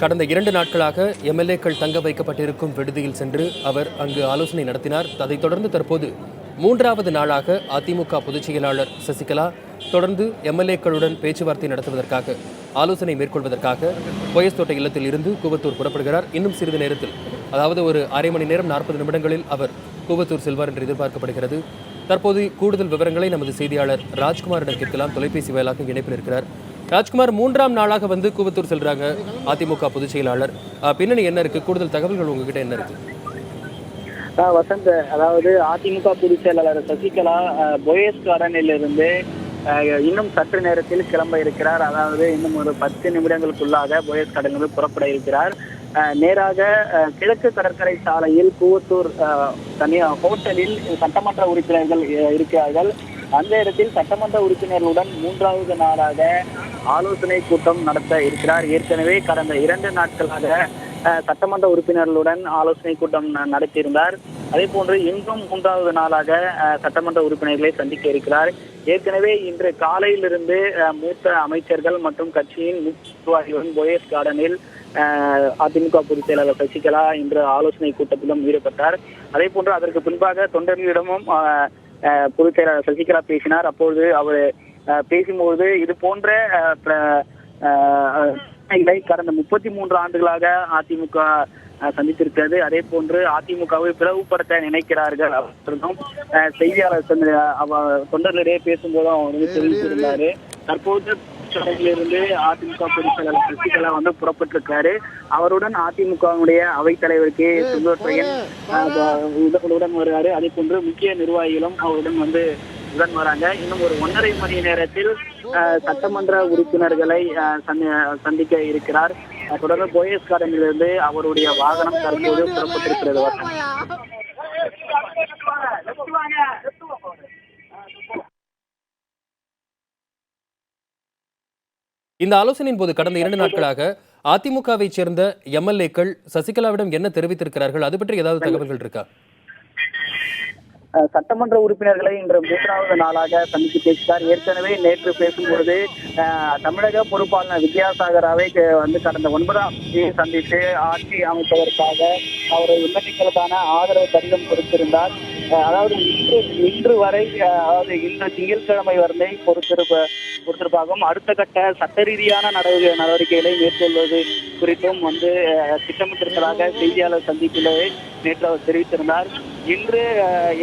கடந்த 2 நாட்களாக எம்எல்ஏக்கள் தங்க வைக்கப்பட்டிருக்கும் விடுதியில் சென்று அவர் அங்கு ஆலோசனை நடத்தினார். அதைத் தொடர்ந்து தற்போது 3வது நாளாக அதிமுக பொதுச் செயலாளர் சசிகலா தொடர்ந்து எம்எல்ஏக்களுடன் பேச்சுவார்த்தை நடத்துவதற்காக ஆலோசனை மேற்கொள்வதற்காக போயஸ் தோட்ட இல்லத்தில் இருந்து கூவத்தூர் புறப்படுகிறார். இன்னும் சிறிது நேரத்தில், அதாவது ஒரு அரை மணி நேரம் 40 நிமிடங்களில் அவர் கூவத்தூர் செல்வார் என்று எதிர்பார்க்கப்படுகிறது. தற்போது கூடுதல் விவரங்களை நமது செய்தியாளர் ராஜ்குமாரிடம் கேட்கலாம். தொலைபேசி வாயிலாக இணைப்பில் இருக்கிறார். ராஜ்குமார், 3ஆம் நாளாக வந்து கூவத்தூர் செல்றாங்க அதிமுக பொதுச் செயலாளர். பின்னணி என்ன இருக்கு? கூடுதல் தகவல்கள் உங்ககிட்ட என்ன இருக்கு? வசந்த், அதாவது அதிமுக பொதுச் செயலாளர் சசிகலா போயஸ் கார்டனில் இருந்து இன்னும் சற்று நேரத்தில் கிளம்ப இருக்கிறார். அதாவது இன்னும் ஒரு 10 நிமிடங்களுக்குள்ளாக போயஸ் கார்டனில் புறப்பட இருக்கிறார். நேராக கிழக்கு கடற்கரை சாலையில் கூவத்தூர் தனியார் ஹோட்டலில் சட்டமன்ற உறுப்பினர்கள் இருக்கிறார்கள். அந்த இடத்தில் சட்டமன்ற உறுப்பினர்களுடன் 3வது நாளாக ஆலோசனை கூட்டம் நடத்த இருக்கிறார். ஏற்கனவே கடந்த 2 நாட்களாக சட்டமன்ற உறுப்பினர்களுடன் ஆலோசனை கூட்டம் நடத்தியிருந்தார். அதே போன்று இன்றும் 3வது நாளாக சட்டமன்ற உறுப்பினர்களை சந்திக்க இருக்கிறார். ஏற்கனவே இன்று காலையிலிருந்து மூத்த அமைச்சர்கள் மற்றும் கட்சியின் நிர்வாகிகளுடன் போயஸ் கார்டனில் அதிமுக பொதுச் செயலாளர் சசிகலா இன்று ஆலோசனை கூட்டத்திலும் ஈடுபட்டார். அதே போன்று அதற்கு பின்பாக தொண்டர்களிடமும் பொதுச் செயலாளர் சசிகலா பேசினார். அப்பொழுது அவர் பேசும்போது இது போன்ற கடந்த 33 ஆண்டுகளாக அதிமுக சந்தித்திருக்கிறது. அதே போன்று அதிமுகவை பிளவுபடுத்த நினைக்கிறார்கள் அப்படின்னும் செய்தியாளர் தொண்டர்களிடையே பேசும்போது அவர் தெரிவித்திருந்தாரு. தற்போது இருந்து அதிமுக பொதுச் செயலாளர் சசிகலா வந்து புறப்பட்டிருக்காரு. அவருடன் அதிமுகவுடைய அவைத்தலைவர் செங்கோட்டையன் உடன் வருவாரு. அதே போன்று முக்கிய நிர்வாகிகளும் அவருடன் வந்து உடன் வராங்க. இன்னும் ஒரு 1.5 மணி நேரத்தில் சட்டமன்ற உறுப்பினர்களை சந்திக்க இருக்கிறார். தொடர்ந்து போயஸ் கார்டனிலிருந்து அவருடைய வாகனம் தற்போது புறப்பட்டிருக்கிறது. இந்த ஆலோசனையின் போது கடந்த 2 நாட்களாக அதிமுகவை சேர்ந்த எம்எல்ஏக்கள் சசிகலாவிடம் என்ன தெரிவித்திருக்கிறார்கள்? அது பற்றி ஏதாவது தகவல்கள் இருக்கா? சட்டமன்ற உறுப்பினர்களை இன்று 3வது நாளாக சந்தித்து பேசினார். ஏற்கனவே நேற்று பேசும்பொழுது தமிழக பொறுப்பாளர் வித்யாசாகராவை வந்து கடந்த 9ஆம் தேதி சந்தித்து ஆட்சி அமைப்பதற்காக அவரை விண்ணப்பிக்கிறதான ஆதரவு கடிதம் கொடுத்திருந்தார். அதாவது இன்று வரை, அதாவது இன்று திங்கட்கிழமை வரை பொறுத்திருப்பாகவும் அடுத்த கட்ட சட்ட ரீதியான நடவடிக்கைகளை மேற்கொள்வது குறித்தும் வந்து திட்டமிட்டிருப்பதாக செய்தியாளர் சந்திப்பில் நேற்று அவர் தெரிவித்திருந்தார். இன்று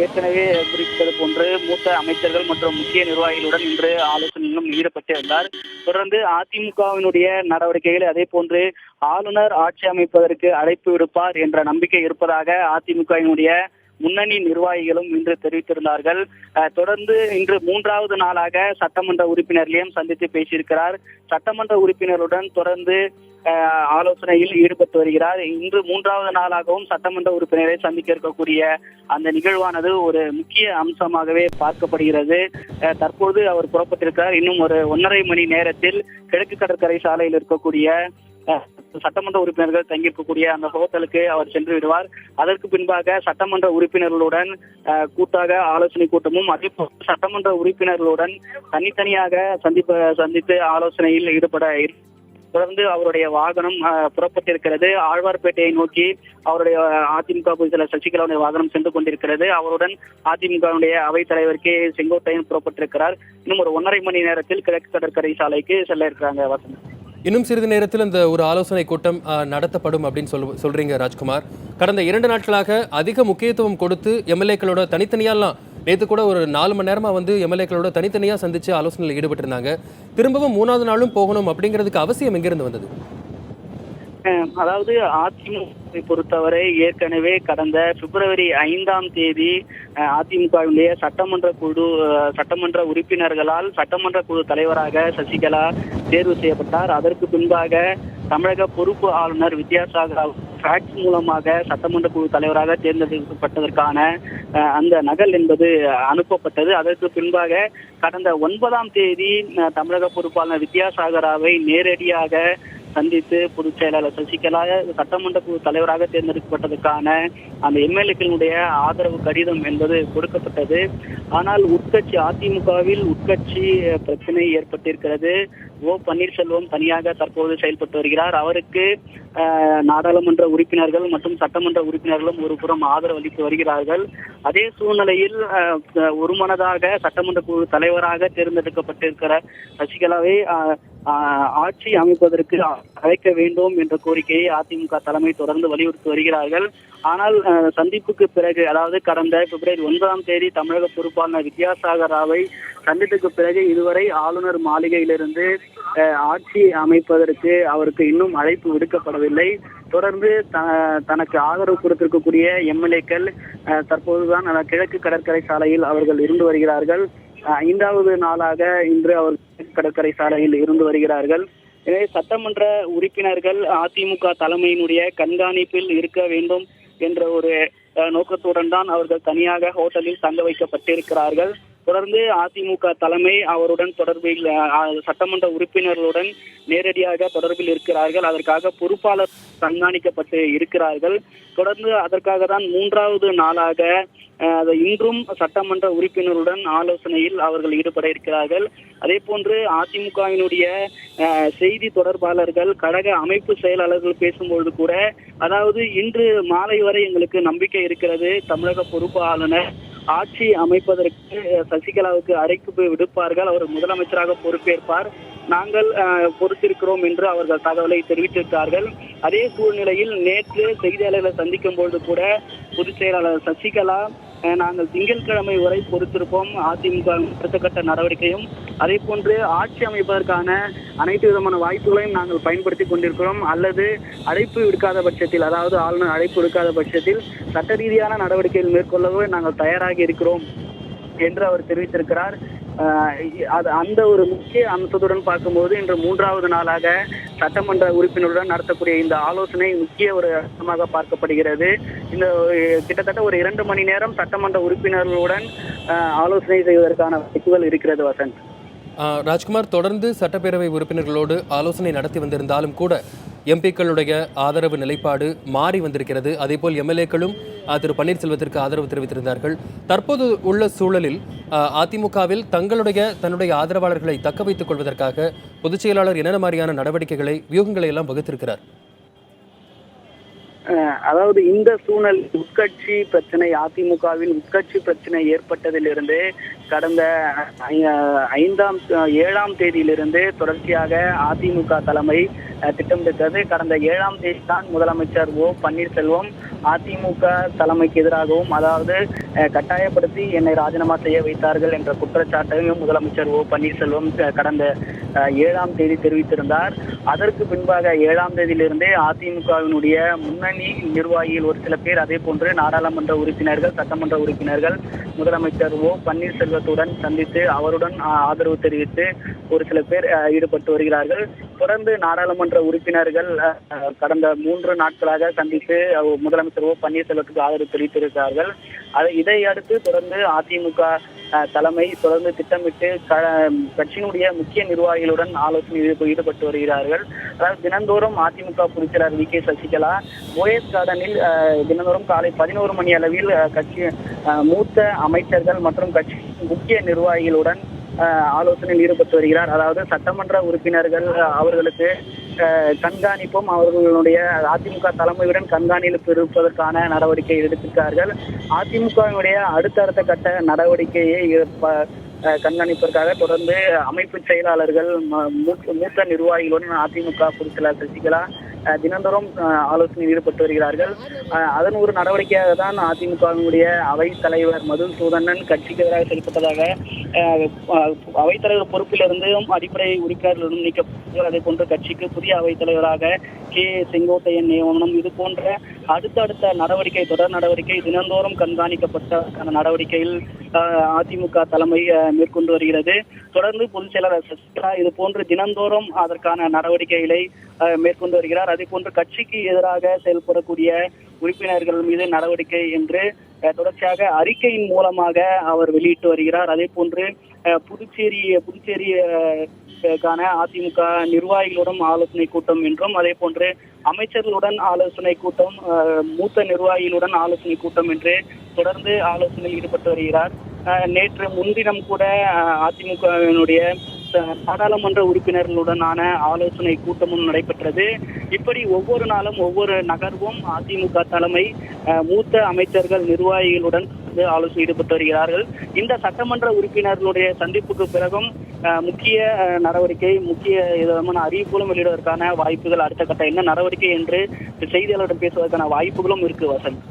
ஏற்கனவே குறிப்பிட்டது போன்று மூத்த அமைச்சர்கள் மற்றும் முக்கிய நிர்வாகிகளுடன் இன்று ஆலோசனையிலும் ஈடுபட்டிருந்தார். தொடர்ந்து அதிமுகவினுடைய நடவடிக்கைகள், அதே போன்று ஆளுநர் ஆட்சி அமைப்பதற்கு அழைப்பு விடுப்பார் என்ற நம்பிக்கை இருப்பதாக அதிமுகவினுடைய முன்னணி நிர்வாகிகளும் இன்று தெரிவித்திருந்தார்கள். தொடர்ந்து இன்று 3வது நாளாக சட்டமன்ற உறுப்பினர்களையும் சந்தித்து பேசியிருக்கிறார். சட்டமன்ற உறுப்பினருடன் தொடர்ந்து ஆலோசனையில் ஈடுபட்டு வருகிறார். இன்று 3வது நாளாகவும் சட்டமன்ற உறுப்பினரை சந்திக்க இருக்கக்கூடிய அந்த நிகழ்வானது ஒரு முக்கிய அம்சமாகவே பார்க்கப்படுகிறது. தற்போது அவர் புறப்பட்டிருக்கிறார். இன்னும் ஒரு 1.5 மணி நேரத்தில் கிழக்கு கடற்கரை சாலையில் இருக்கக்கூடிய சட்டமன்ற உறுப்பினர்கள் தங்கியிருக்கக்கூடிய அந்த ஹோட்டலுக்கு அவர் சென்று விடுவார். அதற்கு பின்பாக சட்டமன்ற உறுப்பினர்களுடன் கூட்டாக ஆலோசனை கூட்டமும், அதே போல் சட்டமன்ற உறுப்பினர்களுடன் தனித்தனியாக சந்தித்து ஆலோசனையில் ஈடுபட தொடர்ந்து அவருடைய வாகனம் புறப்பட்டிருக்கிறது. ஆழ்வார்பேட்டையை நோக்கி அவருடைய அதிமுக பொதுச் செயலாளர் சசிகலாவுடைய வாகனம் சென்று கொண்டிருக்கிறது. அவருடன் அதிமுகவுடைய அவைத்தலைவர் செங்கோட்டையன் புறப்பட்டிருக்கிறார். இன்னும் ஒரு 1.5 மணி நேரத்தில் கிழக்கு கடற்கரை சாலைக்கு செல்ல இருக்கிறாங்க. வசந்த், இன்னும் சிறிது நேரத்தில் இந்த ஒரு ஆலோசனை கூட்டம் நடத்தப்படும் அப்படின்னு சொல்றீங்க ராஜ்குமார். கடந்த 2 நாட்களாக அதிக முக்கியத்துவம் கொடுத்து எம்எல்ஏக்களோட தனித்தனியாலாம், நேற்று கூட ஒரு 4 மணி நேரமா வந்து எம்எல்ஏக்களோட தனித்தனியாக சந்திச்சு ஆலோசனையில் ஈடுபட்டு இருந்தாங்க. திரும்பவும் 3வது நாளும் போகணும் அப்படிங்கிறதுக்கு அவசியம் எங்கிருந்து வந்தது? அதாவது அதிமுகவை பொறுத்தவரை ஏற்கனவே கடந்த பிப்ரவரி 5ஆம் தேதி அதிமுகவினுடைய சட்டமன்ற உறுப்பினர்களால் சட்டமன்ற குழு தலைவராக சசிகலா தேர்வு செய்யப்பட்டார். அதற்கு பின்பாக தமிழக பொறுப்பு ஆளுநர் வித்யாசாகர் ஃபேக்ஸ் மூலமாக சட்டமன்ற குழு தலைவராக தேர்ந்தெடுக்கப்பட்டதற்கான அந்த நகல் என்பது அனுப்பப்பட்டது. அதற்கு பின்பாக கடந்த 9ஆம் தேதி தமிழக பொறுப்பாளர் வித்யாசாகராவை நேரடியாக சந்தித்து பொதுச் செயலாளர் சசிகலா சட்டமன்ற குழு தலைவராக தேர்ந்தெடுக்கப்பட்டதற்கான அந்த எம்எல்ஏக்களுடைய ஆதரவு கடிதம் என்பது கொடுக்கப்பட்டது. ஆனால் அதிமுகவில் உட்கட்சி பிரச்சனை ஏற்பட்டிருக்கிறது. பன்னீர்செல்வம் தனியாக தற்போது செயல்பட்டு வருகிறார். அவருக்கு நாடாளுமன்ற உறுப்பினர்கள் மற்றும் சட்டமன்ற உறுப்பினர்களும் ஒரு புறம் ஆதரவு அளித்து வருகிறார்கள். அதே சூழ்நிலையில் ஒருமனதாக சட்டமன்ற குழு தலைவராக தேர்ந்தெடுக்கப்பட்டிருக்கிற சசிகலாவை ஆட்சி அமைப்பதற்கு அழைக்க வேண்டும் என்ற கோரிக்கையை அதிமுக தலைமை தொடர்ந்து வலியுறுத்தி வருகிறார்கள். ஆனால் சந்திப்புக்கு பிறகு, அதாவது கடந்த பிப்ரவரி 9ஆம் தேதி தமிழக பொறுப்பாளர் வித்யாசாகர் ராவை சந்திப்புக்கு பிறகு இதுவரை ஆளுநர் மாளிகையிலிருந்து ஆட்சி அமைப்பதற்கு அவருக்கு இன்னும் அழைப்பு விடுக்கப்படவில்லை. தொடர்ந்து தனக்கு ஆதரவு கொடுத்திருக்கக்கூடிய எம்எல்ஏக்கள் தற்போதுதான் கிழக்கு கடற்கரை சாலையில் அவர்கள் இருந்து வருகிறார்கள். 5வது நாளாக இன்று அவர் கடற்கரை சாலையில் இருந்து வருகிறார்கள். எனவே சட்டமன்ற உறுப்பினர்கள் அதிமுக தலைமையினுடைய கண்காணிப்பில் இருக்க வேண்டும் என்ற ஒரு நோக்கத்துடன் தான் அவர்கள் தனியாக ஹோட்டலில் தங்க வைக்கப்பட்டிருக்கிறார்கள். தொடர்ந்து அதிமுக தலைமை அவருடன் தொடர்பில் சட்டமன்ற உறுப்பினர்களுடன் நேரடியாக தொடர்பில் இருக்கிறார்கள். அதற்காக பொறுப்பாளர் கண்காணிக்கப்பட்டு இருக்கிறார்கள். தொடர்ந்து அதற்காக தான் 3வது நாளாக இன்றும் சட்டமன்ற உறுப்பினருடன் ஆலோசனையில் அவர்கள் ஈடுபட இருக்கிறார்கள். அதே போன்று அதிமுகவினுடைய செய்தி தொடர்பாளர்கள், கழக அமைப்பு செயலாளர்கள் பேசும்பொழுது கூட, அதாவது இன்று மாலை வரை எங்களுக்கு நம்பிக்கை இருக்கிறது, தமிழக பொறுப்பு ஆளுநர் ஆட்சி அமைப்பதற்கு சசிகலாவுக்கு அழைப்பு விடுப்பார்கள், அவர் முதலமைச்சராக பொறுப்பேற்பார், நாங்கள் பொறுத்திருக்கிறோம் என்று அவர்கள் தகவலை தெரிவித்திருக்கிறார்கள். அதே சூழ்நிலையில் நேற்று செய்தியாளர்களை சந்திக்கும் பொழுது கூட பொதுச் செயலாளர் சசிகலா, நாங்கள் திங்கட்கிழமை வரை பொறுத்திருப்போம், அதிமுக அடுத்த கட்ட நடவடிக்கையும் அதே போன்று ஆட்சி அமைப்பதற்கான அனைத்து விதமான வாய்ப்புகளையும் நாங்கள் பயன்படுத்தி கொண்டிருக்கிறோம், அல்லது அழைப்பு விடுக்காத பட்சத்தில், அதாவது ஆளுநர் அழைப்பு விடுக்காத பட்சத்தில் சட்ட ரீதியான நடவடிக்கைகள் மேற்கொள்ளவே நாங்கள் தயாராகி இருக்கிறோம் என்று அவர் தெரிவித்திருக்கிறார். அந்த ஒரு முக்கிய அம்சத்துடன் பார்க்கும்போது இன்று 3வது நாளாக சட்டமன்ற உறுப்பினருடன் நடத்தக்கூடிய இந்த ஆலோசனை முக்கிய ஒரு அம்சமாக பார்க்கப்படுகிறது. இந்த கிட்டத்தட்ட ஒரு 2 மணி நேரம் சட்டமன்ற உறுப்பினர்களுடன் ஆலோசனை செய்வதற்கான வாய்ப்புகள் இருக்கிறது. வசந்த், ராஜ்குமார், தொடர்ந்து சட்டப்பேரவை உறுப்பினர்களோடு ஆலோசனை நடத்தி வந்திருந்தாலும் கூட எம்பிக்களுடைய ஆதரவு நிலைப்பாடு மாறி வந்திருக்கிறது. அதேபோல் எம்எல்ஏக்களும் திரு பன்னீர்செல்வத்திற்கு ஆதரவு தெரிவித்திருந்தார்கள். தற்போது உள்ள சூழலில் அதிமுகவில் தன்னுடைய ஆதரவாளர்களை தக்க வைத்துக் கொள்வதற்காக பொதுச் செயலாளர் என்னென்ன மாதிரியான நடவடிக்கைகளை, வியூகங்களை எல்லாம் வகுத்திருக்கிறார்? அதாவது இந்த சூழல் உட்கட்சி பிரச்சனை, அதிமுகவில் உட்கட்சி பிரச்சனை ஏற்பட்டதிலிருந்து கடந்த 7ஆம் தேதியிலிருந்து தொடர்ச்சியாக அதிமுக தலைமை திட்டமிட்டது. கடந்த 7ஆம் தேதி தான் முதலமைச்சர் பன்னீர்செல்வம் அதிமுக தலைமைக்கு எதிராகவும், அதாவது கட்டாயப்படுத்தி என்னை ராஜினாமா செய்ய வைத்தார்கள் என்ற குற்றச்சாட்டையும் முதலமைச்சர் பன்னீர்செல்வம் கடந்த 7ஆம் தேதி தெரிவித்திருந்தார். அதற்கு பின்பாக 7ஆம் தேதியிலிருந்தே அதிமுகவினுடைய முன்னணி நிர்வாகிகள் ஒரு சில பேர், அதே போன்று நாடாளுமன்ற உறுப்பினர்கள், சட்டமன்ற உறுப்பினர்கள் முதலமைச்சர் பன்னீர்செல்வத்துடன் சந்தித்து அவருடன் ஆதரவு தெரிவித்து ஒரு சில பேர் ஈடுபட்டு வருகிறார்கள். தொடர்ந்து நாடாளுமன்ற உறுப்பினர்கள் கடந்த 3 நாட்களாக சந்தித்து முதலமைச்சர் பன்னீர்செல்வத்துக்கு ஆதரவு தெரிவித்திருக்கிறார்கள். இதை அடுத்து தொடர்ந்து அதிமுக தலைமை தொடர்ந்து திட்டமிட்டு கட்சியினுடைய முக்கிய நிர்வாகிகளுடன் ஆலோசனையில் ஈடுபட்டு வருகிறார்கள். அதாவது தினந்தோறும் அதிமுக பொதுச் செயலாளர் வி.கே. சசிகலா ஓஎஸ் கார்டனில் தினந்தோறும் காலை 11 மணி அளவில் கட்சி மூத்த அமைச்சர்கள் மற்றும் கட்சி முக்கிய நிர்வாகிகளுடன் ஆலோசனையில் ஈடுபட்டு வருகிறார். அதாவது சட்டமன்ற உறுப்பினர்கள் அவர்களுக்கு கண்காணிப்பும், அவர்களுடைய அதிமுக தலைமையுடன் கண்காணிப்பு இருப்பதற்கான நடவடிக்கை எடுத்திருக்கிறார்கள். அதிமுகவினுடைய அடுத்தடுத்த கட்ட நடவடிக்கையை கண்காணிப்பதற்காக தொடர்ந்து அமைப்பு செயலாளர்கள், மூத்த நிர்வாகிகளுடன் அதிமுக பொதுச் செயலாளர் சசிகலா தினந்தோறும் ஆலோசனையில் ஈடுபட்டு வருகிறார்கள். அதன் ஒரு நடவடிக்கையாக தான் அதிமுகவினுடைய அவைத் தலைவர் மதுசூதனன் கட்சிக்கு எதிராக செயல்பட்டதாக அவைத்தலைவர் பொறுப்பிலிருந்தும் அடிப்படை உறுப்பினர்களிடம் நீக்கப்பட்டார்கள். அதே போன்று கட்சிக்கு புதிய அவைத்தலைவராக கே. செங்கோட்டையன் நியமனம், இது போன்ற அடுத்தடுத்த நடவடிக்கை, தொடர் நடவடிக்கை தினந்தோறும் கண்காணிக்கப்பட்ட நடவடிக்கையில் அதிமுக தலைமை மேற்கொண்டு வருகிறது. தொடர்ந்து பொதுச் செயலாளர் சசிகலா இது போன்று தினந்தோறும் அதற்கான நடவடிக்கைகளை மேற்கொண்டு வருகிறார். அதே போன்று கட்சிக்கு எதிராக செயல்படக்கூடிய உறுப்பினர்கள் மீது நடவடிக்கை என்று தொடர்ச்சியாக அறிக்கையின் மூலமாக அவர் வெளியிட்டு வருகிறார். அதே போன்று புதுச்சேரிக்கான அதிமுக நிர்வாகிகளுடன் ஆலோசனை கூட்டம் என்றும், அதே போன்று அமைச்சர்களுடன் ஆலோசனை கூட்டம், மூத்த நிர்வாகிகளுடன் ஆலோசனை கூட்டம் என்று தொடர்ந்து ஆலோசனையில் ஈடுபட்டு வருகிறார். நேற்று முன்தினம் கூட அதிமுகவினுடைய நாடாளுமன்ற உறுப்பினர்களுடனான ஆலோசனை கூட்டமும் நடைபெற்றது. இப்படி ஒவ்வொரு நாளும் ஒவ்வொரு நகர்வும் அதிமுக தலைமை மூத்த அமைச்சர்கள் நிர்வாகிகளுடன் ஆலோசனை ஈடுபட்டு வருகிறார்கள். இந்த சட்டமன்ற உறுப்பினர்களுடைய சந்திப்புக்கு பிறகும் முக்கிய நடவடிக்கை, முக்கிய விதமான அறிவிப்புகளும் வெளியிடுவதற்கான வாய்ப்புகள், அடுத்த கட்ட என்ன நடவடிக்கை என்று செய்தியாளர்களிடம் பேசுவதற்கான வாய்ப்புகளும் இருக்கு வசந்த்.